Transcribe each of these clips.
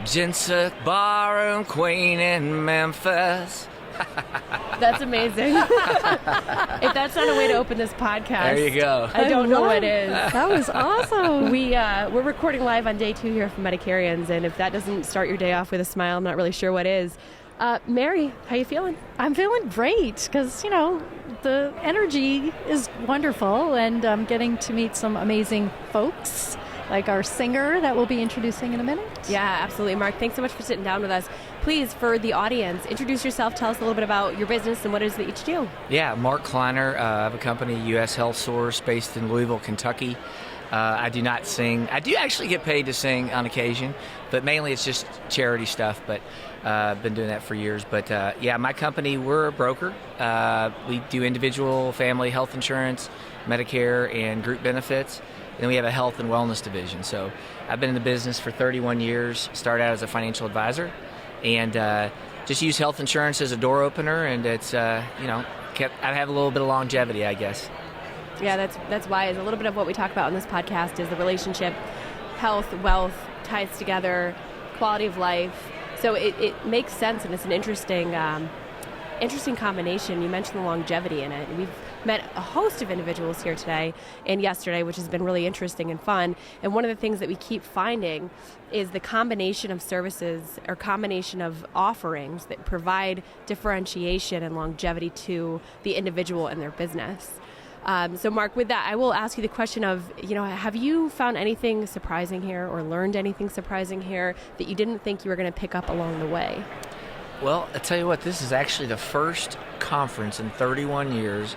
Ginsuk Bar and Queen in Memphis. That's amazing. If that's not a way to open this podcast, there you go. I don't know what is. That was awesome. We're recording live on day 2 here from Medicarians, and if that doesn't start your day off with a smile, I'm not really sure what is. Mary, how you feeling? I'm feeling great because, the energy is wonderful, and I'm getting to meet some amazing folks, like our singer that we'll be introducing in a minute. Yeah, absolutely. Mark, thanks so much for sitting down with us. Please, for the audience, introduce yourself, tell us a little bit about your business and what it is that you each do. Yeah, Mark Kleiner. I have a company, U.S. Health Source, based in Louisville, Kentucky. I do not sing. I do actually get paid to sing on occasion, but mainly it's just charity stuff, but I've been doing that for years. But yeah, my company, we're a broker. We do individual family health insurance, Medicare, and group benefits. And then we have a health and wellness division. So I've been in the business for 31 years, started out as a financial advisor, and just use health insurance as a door opener, and it's, I have a little bit of longevity, I guess. Yeah, that's wise. A little bit of what we talk about on this podcast is the relationship, health, wealth, ties together, quality of life. So it makes sense, and it's an interesting combination. You mentioned the longevity in it. We've met a host of individuals here today and yesterday, which has been really interesting and fun. And one of the things that we keep finding is the combination of services or combination of offerings that provide differentiation and longevity to the individual and their business. So Mark, with that, I will ask you the question of, have you found anything surprising here or learned anything surprising here that you didn't think you were going to pick up along the way? Well, I tell you what, this is actually the first conference in 31 years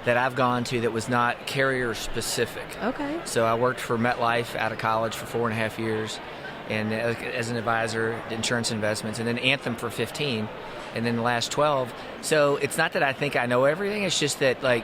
that I've gone to that was not carrier specific. Okay. So I worked for MetLife out of college for 4.5 years, and as an advisor, insurance investments, and then Anthem for 15, and then the last 12. So it's not that I think I know everything, it's just that I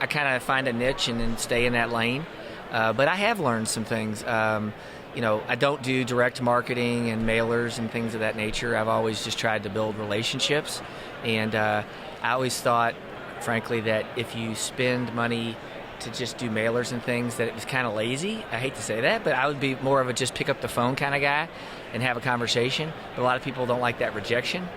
kind of find a niche and then stay in that lane. But I have learned some things. I don't do direct marketing and mailers and things of that nature. I've always just tried to build relationships. And I always thought, frankly, that if you spend money to just do mailers and things, that it was kind of lazy. I hate to say that, but I would be more of a just pick up the phone kind of guy and have a conversation. But a lot of people don't like that rejection.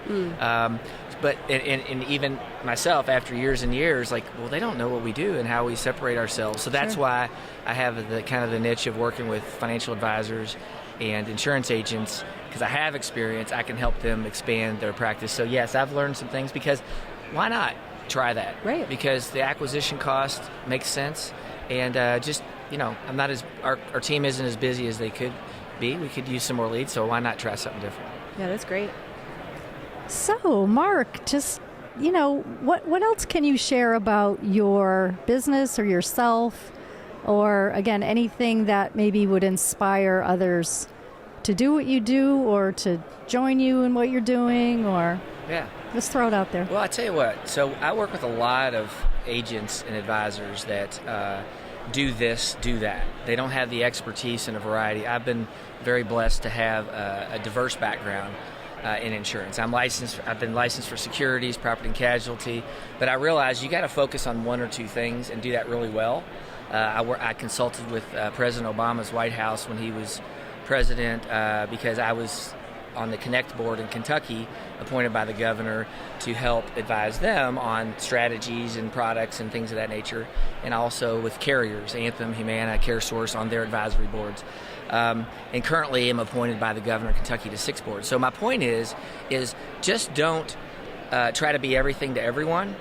But even myself, after years and years, they don't know what we do and how we separate ourselves. So that's why I have the kind of the niche of working with financial advisors and insurance agents, because I have experience. I can help them expand their practice. So yes, I've learned some things, because why not try that? Right. Because the acquisition cost makes sense, and I'm not our team isn't as busy as they could be. We could use some more leads, so why not try something different? Yeah, that's great. So, Mark, just, what else can you share about your business or yourself, or, again, anything that maybe would inspire others to do what you do or to join you in what you're doing, or just throw it out there? Well, I tell you what. So I work with a lot of agents and advisors that do this, do that. They don't have the expertise in a variety. I've been very blessed to have a diverse background in insurance. I've been licensed for securities, property and casualty, but I realized you got to focus on one or two things and do that really well. I consulted with President Obama's White House when he was president, because I was on the Connect board in Kentucky, appointed by the governor to help advise them on strategies and products and things of that nature, and also with carriers, Anthem, Humana, CareSource, on their advisory boards. And currently am appointed by the governor of Kentucky to 6 boards. So my point is just don't try to be everything to everyone.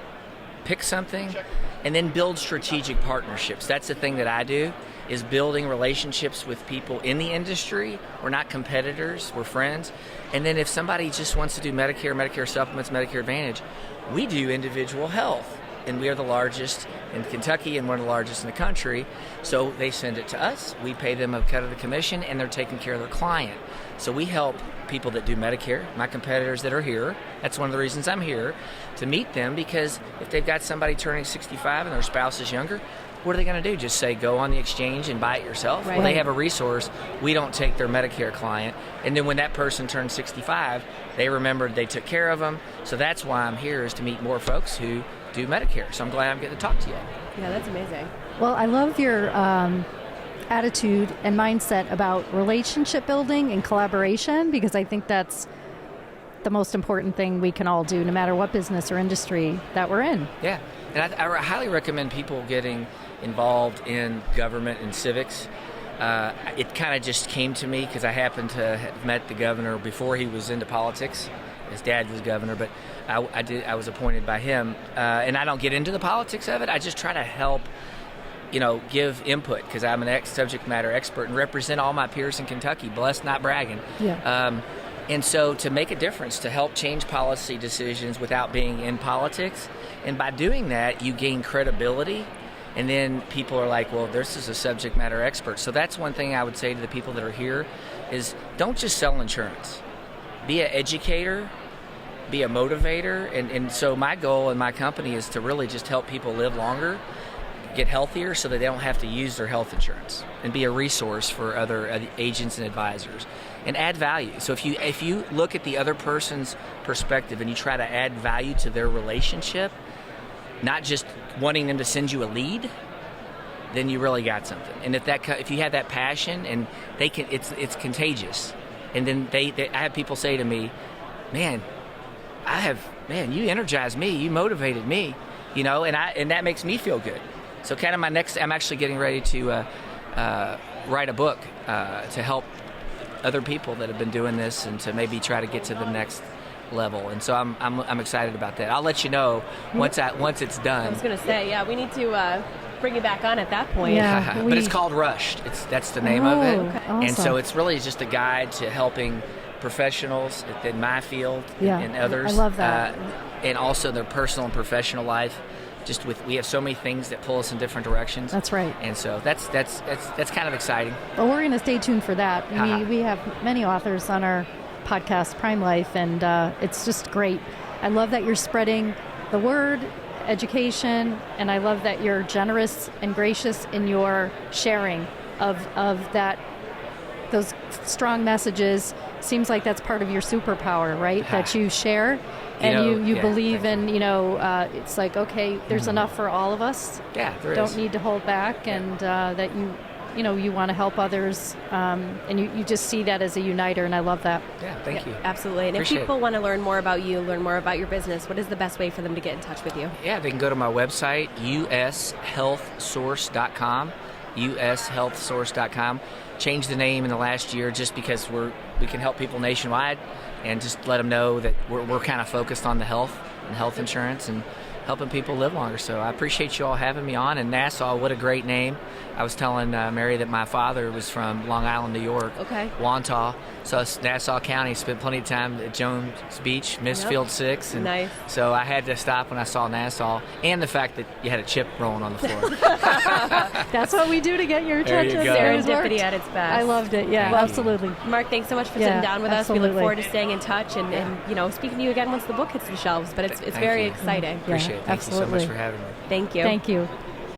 Pick something and then build strategic partnerships. That's the thing that I do, is building relationships with people in the industry. We're not competitors, we're friends. And then if somebody just wants to do Medicare, Medicare supplements, Medicare Advantage, we do individual health. And we are the largest in Kentucky and one of the largest in the country. So they send it to us. We pay them a cut of the commission, and they're taking care of their client. So we help people that do Medicare, my competitors that are here. That's one of the reasons I'm here, to meet them, because if they've got somebody turning 65 and their spouse is younger, what are they going to do? Just say, go on the exchange and buy it yourself? Right. Well, they have a resource. We don't take their Medicare client. And then when that person turns 65, they remembered they took care of them. So that's why I'm here, is to meet more folks who do Medicare. So I'm glad I'm getting to talk to you. Yeah, that's amazing. Well, I love your attitude and mindset about relationship building and collaboration, because I think that's the most important thing we can all do, no matter what business or industry that we're in. Yeah, and I highly recommend people getting involved in government and civics. It kind of just came to me because I happened to have met the governor before he was into politics. His dad was governor, but I was appointed by him. And I don't get into the politics of it. I just try to help, give input, because I'm an subject matter expert and represent all my peers in Kentucky. Blessed, not bragging. Yeah. And so to make a difference, to help change policy decisions without being in politics. And by doing that, you gain credibility. And then people are like, well, this is a subject matter expert. So that's one thing I would say to the people that are here is don't just sell insurance. Be an educator, be a motivator. And so my goal in my company is to really just help people live longer, get healthier so that they don't have to use their health insurance, and be a resource for other agents and advisors, and add value. So if you look at the other person's perspective and you try to add value to their relationship, not just wanting them to send you a lead, then you really got something. And if you have that passion, and it's contagious. And then I have people say to me, man, you energized me, you motivated me, and that makes me feel good. So kind of I'm actually getting ready to write a book to help other people that have been doing this, and to maybe try to get to the next level. And so I'm excited about that. I'll let you know once it's done. I was going to say, yeah, we need to bring you back on at that point. Yeah, but it's called Rushed. That's the name of it. Okay. Awesome. And so it's really just a guide to helping professionals in my field and others. I love that. And also their personal and professional life. We have so many things that pull us in different directions. That's right. And so that's kind of exciting. Well, we're going to stay tuned for that. We have many authors on our podcast, Prime Life, and it's just great. I love that you're spreading the word, education, and I love that you're generous and gracious in your sharing of those strong messages. Seems like that's part of your superpower, right? That you share. And you believe in, it's like, okay, there's enough for all of us. Yeah, there Don't need to hold back, and that you want to help others, and you just see that as a uniter, and I love that. Yeah, thank you. Absolutely. And Appreciate if people want to learn more about you, learn more about your business, what is the best way for them to get in touch with you? Yeah, they can go to my website, ushealthsource.com, ushealthsource.com. Changed the name in the last year just because we can help people nationwide, and just let them know that we're kind of focused on the health and health insurance and helping people live longer. So I appreciate you all having me on. And Nassau, what a great name. I was telling Mary that my father was from Long Island, New York. Okay. Wantagh. So Nassau County, spent plenty of time at Jones Beach, missed Field 6. And nice. So I had to stop when I saw Nassau, and the fact that you had a chip rolling on the floor. That's what we do to get your attention. There you go. Serendipity at its best. I loved it. Yeah, Thank absolutely. you. Mark, thanks so much for sitting down with us. We absolutely. look forward to staying in touch and speaking to you again once the book hits the shelves. But it's very exciting. Appreciate it. Thank you so much for having me. Thank you. Thank you.